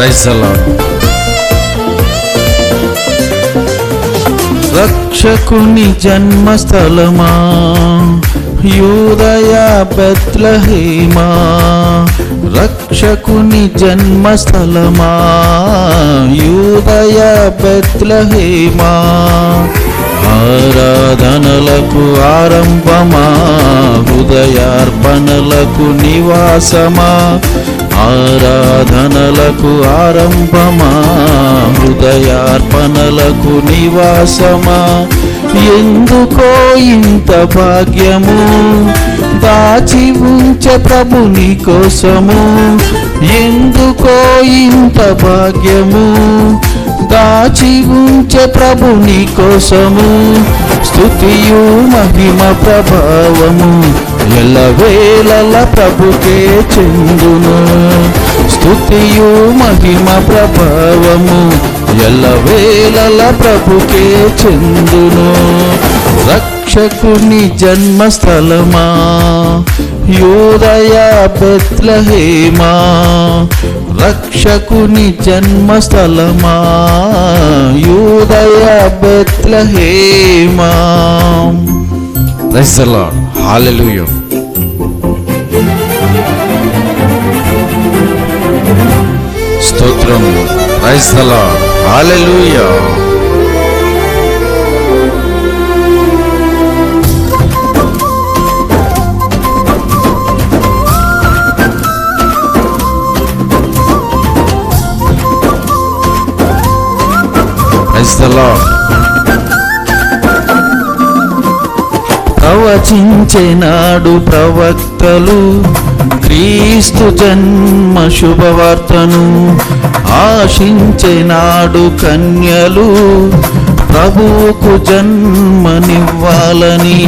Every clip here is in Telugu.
Praise the Lord. రక్షకుని జన్మస్థలమా యూదయ బెత్లెహేమా, రక్షకుని జన్మస్థలమా యూదయ బెత్లెహేమా, ఆరాధనలకు ఆరంభమా హృదయార్పణలకు నివాసమా, ఆరాధనలకు ఆరంభమా హృదయార్పణలకు నివాసమా, ఎందుకో ఇంత భాగ్యము దాచి ఉంచే ప్రభుని కోసము, ఎందుకో ఇంత భాగ్యము దాచి ఉంచే ప్రభుని కోసము, స్తుతియు మహిమ ప్రభావము ఎల్లవేళల ప్రభుకే చెందును, స్తుతియు మహిమ ప్రభావము ఎల్లవేళల ప్రభుకే చెందును. రక్షకుని జన్మస్థలమా యూదయ బెత్లెహేమా, రక్షకుని జన్మస్థలమా యూదయ బెత్లెహేమా. Praise the Lord. హల్లెలూయా. స్తోత్రం. Praise the Lord. హల్లెలూయా. Praise the Lord. ప్రవచించెనాడు ప్రవక్తలు క్రీస్తు జన్మ శుభవార్తను, ఆశించెనాడు కన్యలు ప్రభువుకు జన్మనివ్వాలని,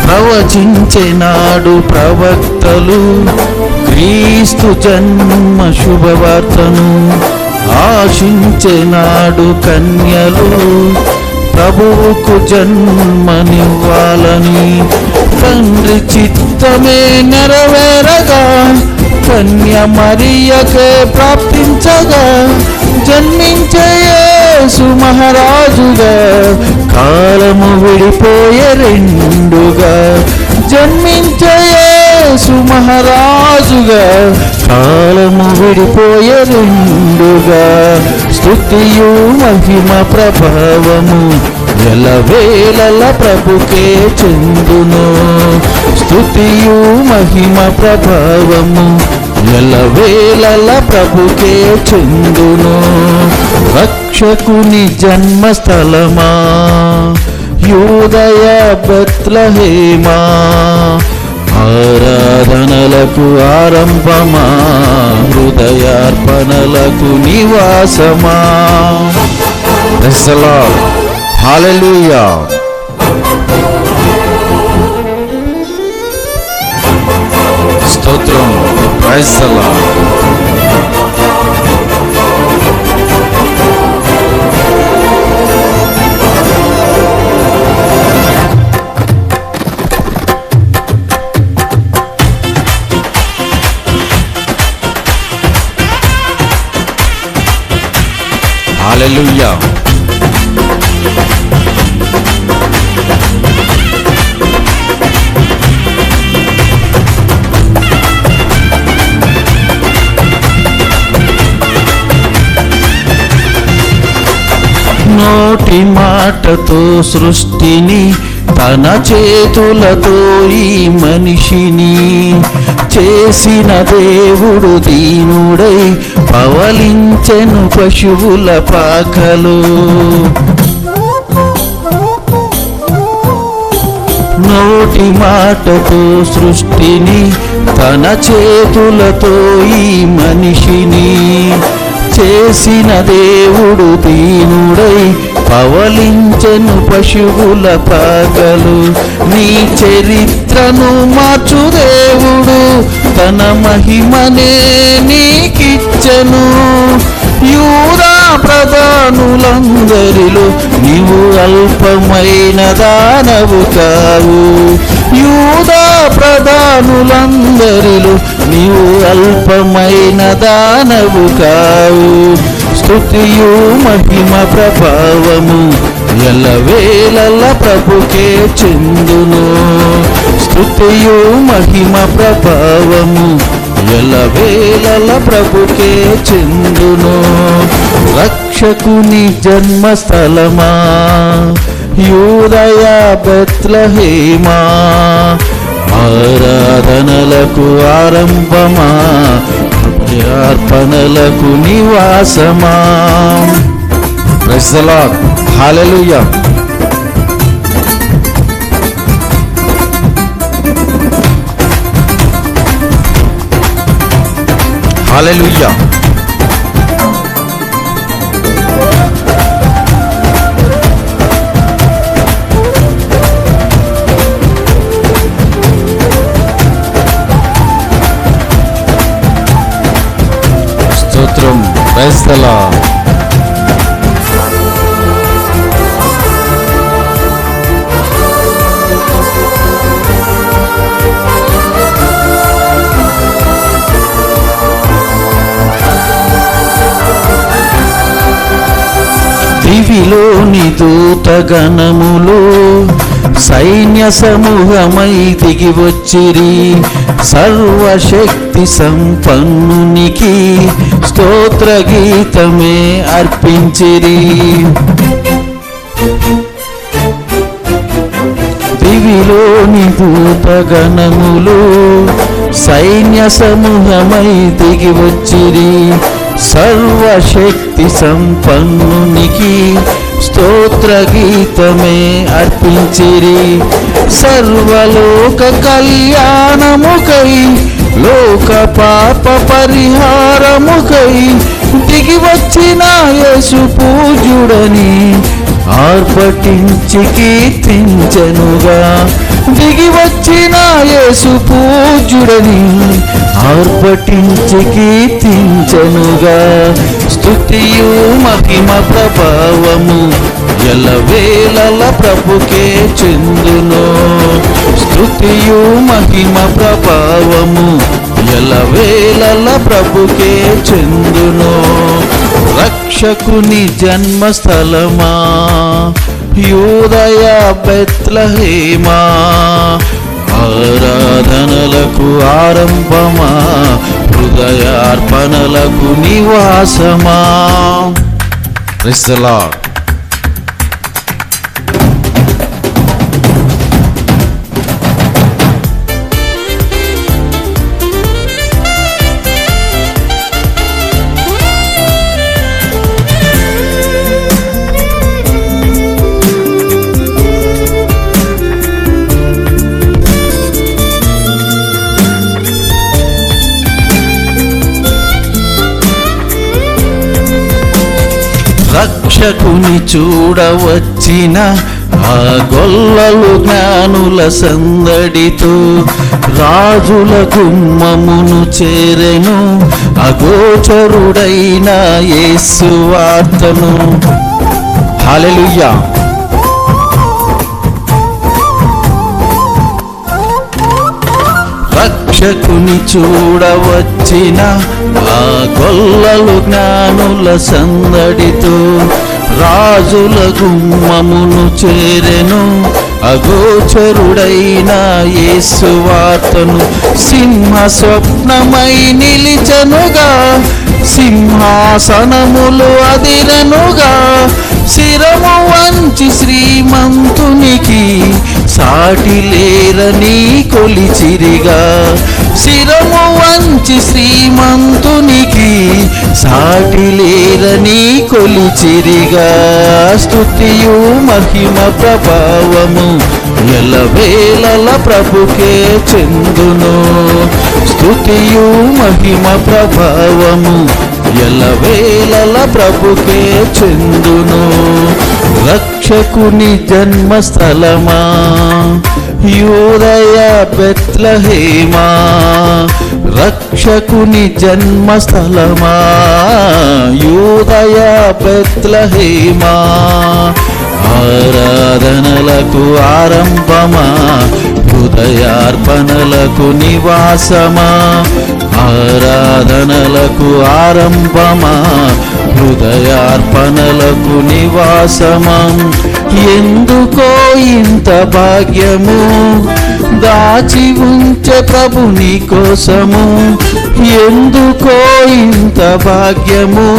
ప్రవచించెనాడు ప్రవక్తలు క్రీస్తు జన్మ శుభవార్తను, ఆశించెనాడు కన్యలు ప్రభువుకు జన్మనివ్వాలని, తండ్రి చిత్తమే నెరవేరగా కన్య మరియకే ప్రాప్తించగా, జన్మించే యేసు మహారాజుగా కాలము విడిపోయే రెండుగా, జన్మించే యేసు మహారాజుగా కాలము విడిపోయే రెండుగా, స్తుతియు మహిమ ప్రభావము ఎల్లవేళల ప్రభుకే చెందును, స్తుతియు మహిమ ప్రభావము ఎల్లవేళల ప్రభుకే చెందును. రక్షకుని జన్మస్థలమా యూదయ బెత్లెహేమా, ఆరాధనలకు ఆరంభమా హృదయార్పణలకు నివాసమా. Praise the Lord. హల్లెలూయా. స్తోత్రం. Praise the Lord. హల్లెలూయా. నోటి మాటతో సృష్టిని తన చేతులతో ఈ మనిషిని చేసిన దేవుడు దీనుడై పవలించెను పశువుల పాకలు. నోటి మాటతో సృష్టిని తన చేతులతో ఈ మనిషిని చేసిన దేవుడు దీనుడై పవలించెను పశువుల పాకలు. నీ చరిత్రను మార్చు దేవుడు తన మహిమనే నీకిచ్చెను. యూదా ప్రధానులందరిలో నీవు అల్పమైన దానవు కావు. యూదా ప్రధానులందరిలో నీవు అల్పమైన దానవు కావు. స్తుతియు మహిమ ప్రభావము ఎల్లవేళల ప్రభుకే చెందును. స్తుతియు మహిమ ప్రభావము ఎల్లవేళల ప్రభుకే చెందును. రక్షకుని జన్మస్థలమా యూదయ బెత్లెహేమా, ఆరాధనలకు ఆరంభమా, అర్పణలకు నివాసమా. Praise the Lord. హల్లెలూయా. హల్లెలూయా. స్తోత్రం. Praise the Lord. దివిలోని దూతగణములు సైన్య సమూహమై దిగి వచ్చిరి. సర్వశక్తి సంపన్నునికి స్తోత్ర గీతమే అర్పించిరి. దివిలోని దూతగణములు సైన్య సమూహమై దిగి వచ్చిరి. సర్వశక్తి సంపన్నునికి స్తోత్ర గీతమే అర్పించిరి. సర్వలోక కళ్యాణముకై లోక పాప పరిహారముకై దిగి వచ్చిన యేసు పూజ్యుడని ఆర్భటించి కీర్తించెనుగా. దిగి వచ్చిన యేసు పూజ్యుడని ఆర్భటించి కీర్తించెనుగా. స్తుతియు మహిమ ప్రభావము ఎల్లవేళల ప్రభుకే చెందును. స్తుతియు మహిమ ప్రభావము ఎల్లవేళల ప్రభుకే చెందును. రక్షకుని జన్మస్థలమా యూదయ బెత్లెహేమా, ఆరాధనలకు ఆరంభమా, హృదయార్పణలకు నివాసమా. Praise the Lord. రక్షకుని చూడవచ్చిన ఆ గొల్లలు జ్ఞానుల సందడితో రాజుల గుమ్మమును చేరెను. అగోచరుడైన యేసు వార్తను. హల్లెలూయా. రక్షకుని చూడవచ్చిన ఆ గొల్లలు జ్ఞానుల సందడితో రాజుల గుమ్మమును చేరెను. అగోచరుడైన యేసు వార్తను. సింహ స్వప్నమై నిలిచెనుగా, సింహాసనములు అదిరెనుగా. శిరము వంచి శ్రీమంతునికి సాటి లేరని కొలిచిరిగా. శిరము వంచి శ్రీమంతునికి సాటి లేరని కొలిచిరిగా. స్తుతియు మహిమ ప్రభావము ఎల్లవేళల ప్రభుకే చెందును. స్తుతియు మహిమ ప్రభావము ఎల్లవేళల ప్రభుకే చెందును. రక్షకుని జన్మస్థలమా యూదయ బెత్లెహేమా, రక్షకుని జన్మస్థలమా యూదయ బెత్లెహేమా, ఆరాధనలకు ఆరంభమా, హృదయార్పణలకు నివాసమా, ఆరాధనలకు ఆరంభమా, హృదయార్పణలకు నివాసమా. ఎందుకో ఇంత భాగ్యము దాచి ఉంచే ప్రభు నీ కోసము, ఎందుకో ఇంత భాగ్యము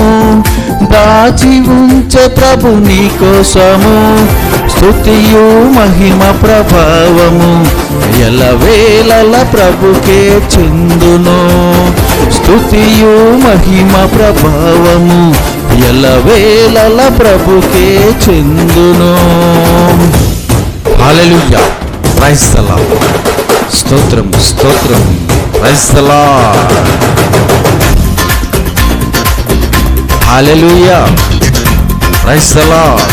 దాచి ఉంచే ప్రభు నీ కోసము. స్తుతియు మహిమ ప్రభావము ఎల్లవేళల ప్రభుకే చెందును, స్తుతియు మహిమ ప్రభావము ఎల్లవేళల ప్రభుకే చెందును. హల్లెలూయా, ప్రైజ్ ది లార్డ్. స్తోత్రం స్తోత్రం, ప్రైజ్ ది లార్డ్. హల్లెలూయా, ప్రైజ్ ది లార్డ్.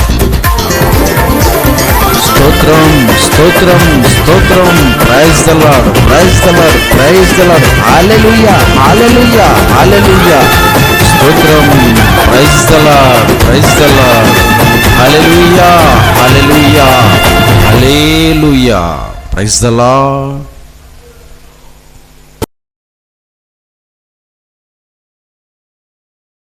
స్తోత్రం స్తోత్రం స్తోత్రం, praise the Lord, praise the Lord, praise the Lord. హల్లెలూయా హల్లెలూయా హల్లెలూయా, స్తోత్రం, praise the Lord, praise the Lord. హల్లెలూయా హల్లెలూయా హల్లెలూయా, ప్రైజ్ ది లార్డ్.